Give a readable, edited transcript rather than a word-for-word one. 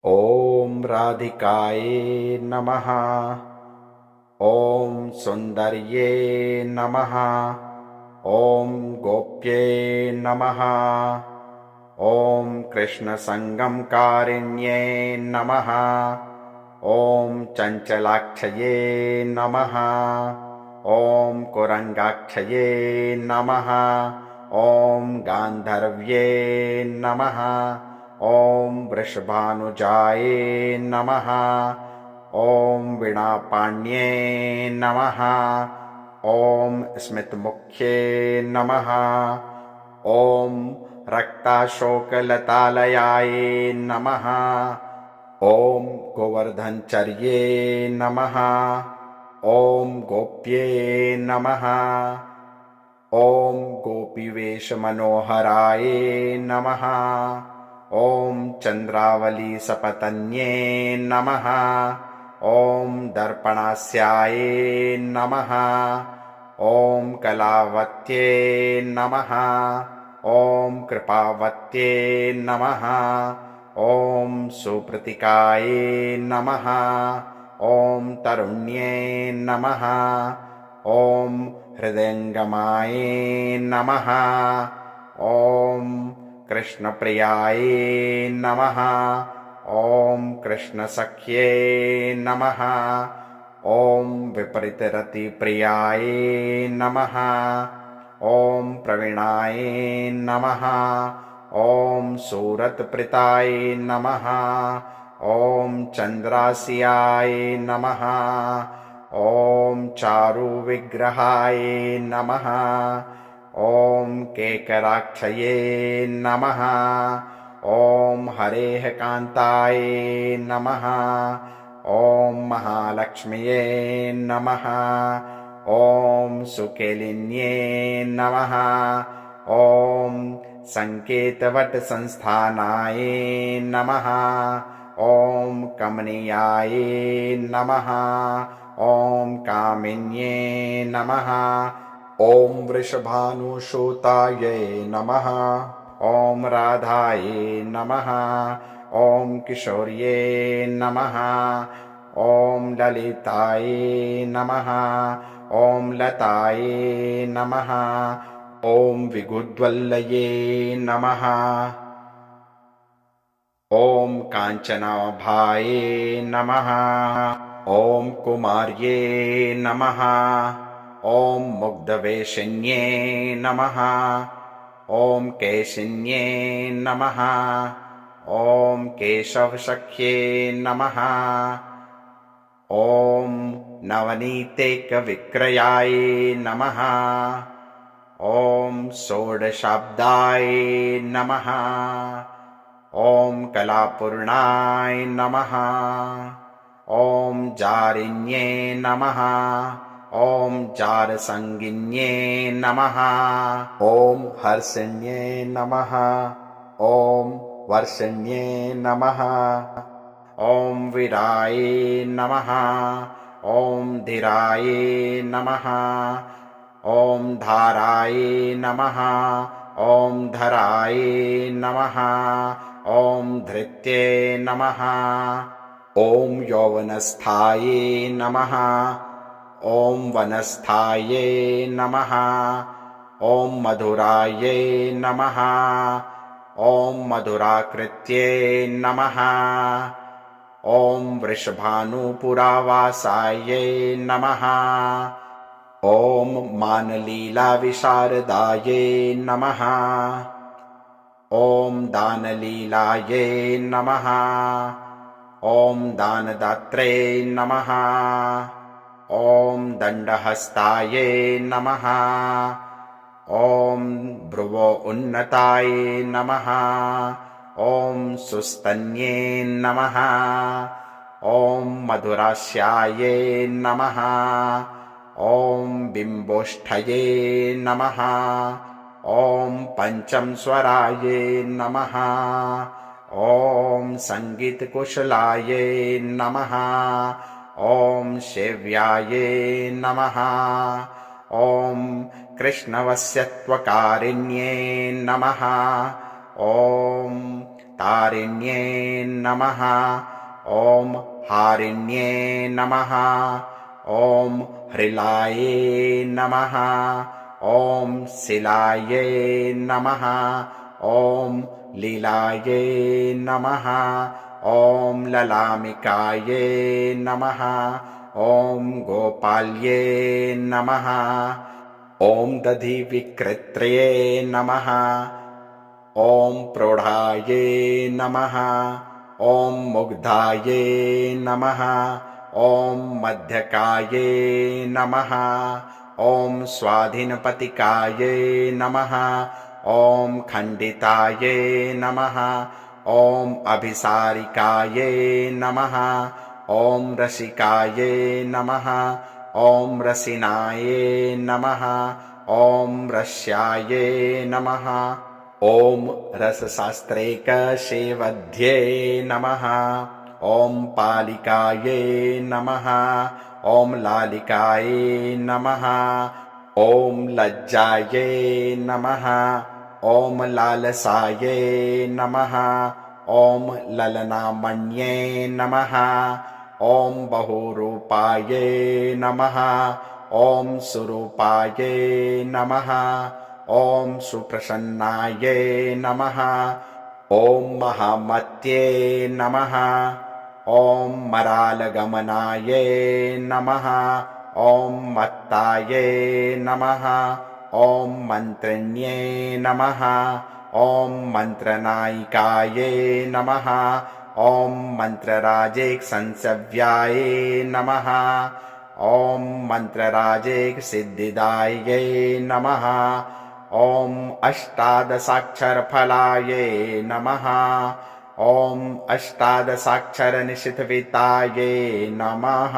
ॐ राधिकायै नमः। ॐ सुन्दर्ये नमः। ॐ गोप्ये नमः। ॐ कृष्णसङ्गमकारिण्ये नमः। ॐ चञ्चलाक्षये नमः। ॐ कुरङ्गाक्षये नमः। ॐ गान्धर्व्ये नमः। ॐ वृषभानुजाये नमः। ॐ वीणापाण्ये नमः। ॐ स्मितमुख्ये नमः। ॐ रक्ताशोकलतालयाये नमः। ॐ गोवर्धनचर्ये नमः। ॐ गोप्ये नमः। ॐ गोपीवेशमनोहराये नमः। ॐ चन्द्रावलीसपत्न्ये नमः। ॐ दर्पणास्याये नमः। ॐ कलावत्ये नमः। ॐ कृपावत्ये नमः। ॐ सुप्रतिकाये नमः। ॐ तरुण्ये नमः। ॐ हृदयङ्गमाये नमः। ॐ कृष्णप्रियाये नमः। ॐ कृष्णसख्ये नमः। ॐ विपरीतरतिप्रियाये नमः। ॐ प्रवीणाये नमः। ॐ सूरतप्रीताये नमः। ॐ चन्द्रासियाये नमः। ॐ चारुविग्रहाय नमः। ॐ केकराक्षये नमः। ॐ हरेः कान्ताय नमः। ॐ महालक्ष्म्ये नमः। ॐ सुकेलिन्ये नमः। ॐ सङ्केतवटसंस्थानाय नमः। ॐ कमनीयाय नमः। ॐ कामिन्ये नमः। ॐ वृषभानुसुतायै नमः। ॐ राधायै नमः। ॐ किशोर्ये नमः। ॐ ललितायै नमः। ॐ लतायै नमः। ॐ विगुद्वल्लये नमः। ॐ काञ्चनाभाये नमः। ॐ कुमार्ये नमः। ॐ मुग्धवेशिन्ये नमः। ॐ केशिन्ये नमः। ॐ केशवसख्ये नमः। ॐ नवनीतेकविक्रयाय नमः। ॐ षोडशाब्दाय नमः। ॐ कलापूर्णाय नमः। ॐ जारिण्ये नमः। ॐ जारसङ्गिन्ये नमः। ॐ हर्षिण्ये नमः। ॐ वर्षिण्ये नमः। ॐ वीराय नमः। ॐ धीराय नमः। ॐ धाराय नमः। ॐ धराय नमः। ॐ धृत्ये नमः। ॐ यौवनस्थाय नमः। ॐ वनस्थाय नमः। ॐ मधुराय नमः। ॐ मधुराकृत्ये नमः। ॐ वृषभानुपुरावासाय नमः। ॐ मानलीलाविशारदाय नमः। ॐ दानलीलाय नमः। ॐ दानदात्रे नमः। ॐ दण्डहस्ताय नमः। ॐ भ्रुवो उन्नताय नमः। ॐ सुस्तन्ये नमः। ॐ मधुरास्याय नमः। ॐ बिम्बोष्ठये नमः। ॐ पञ्चमस्वराय नमः। ॐ सङ्गीतकुशलाय नमः। ॐ सेव्याय नमः। ॐ कृष्णवस्यत्वकारिण्ये नमः। ॐ तारिण्ये नमः ॐ हारिण्ये नमः ॐ ह्रीलाये नमः ॐ शिलाये नमः ॐ लीलाये नमः ॐ ललामिकाये नमः ॐ गोपाल्ये नमः ॐ दधिविकृत्र्ये नमः ॐ प्रौढाये नमः ॐ मुग्धाये नमः ॐ मध्यकाये नमः ॐ स्वाधीनपतिकाये नमः ॐ खण्डिताये नमः ॐ अभिसारिकाये नमः ॐ रसिकाये नमः ॐ रसिनाये नमः ॐ रस्याये नमः ॐ रसशास्त्रैकसेवध्ये नमः ॐ पालिकाये नमः ॐ लालिकाये नमः ॐ लज्जाये नमः ॐ लालसाये नमः ॐ ललनामण्ये नमः ॐ बहुरूपाये नमः ॐ सुरूपाये नमः ॐ सुप्रसन्नाये नमः ॐ महामत्ये नमः ॐ मरालगमनाये नमः ॐ मत्ताये नमः ॐ मन्त्रिण्ये नमः ॐ मन्त्रनायिकाये नमः ॐ मन्त्रराजेक्संसव्याये नमः ॐ मन्त्रराजेकसिद्धिदायै नमः ॐ अष्टादशाक्षरफलाये नमः ॐ अष्टादशाक्षरनिशितविताये नमः।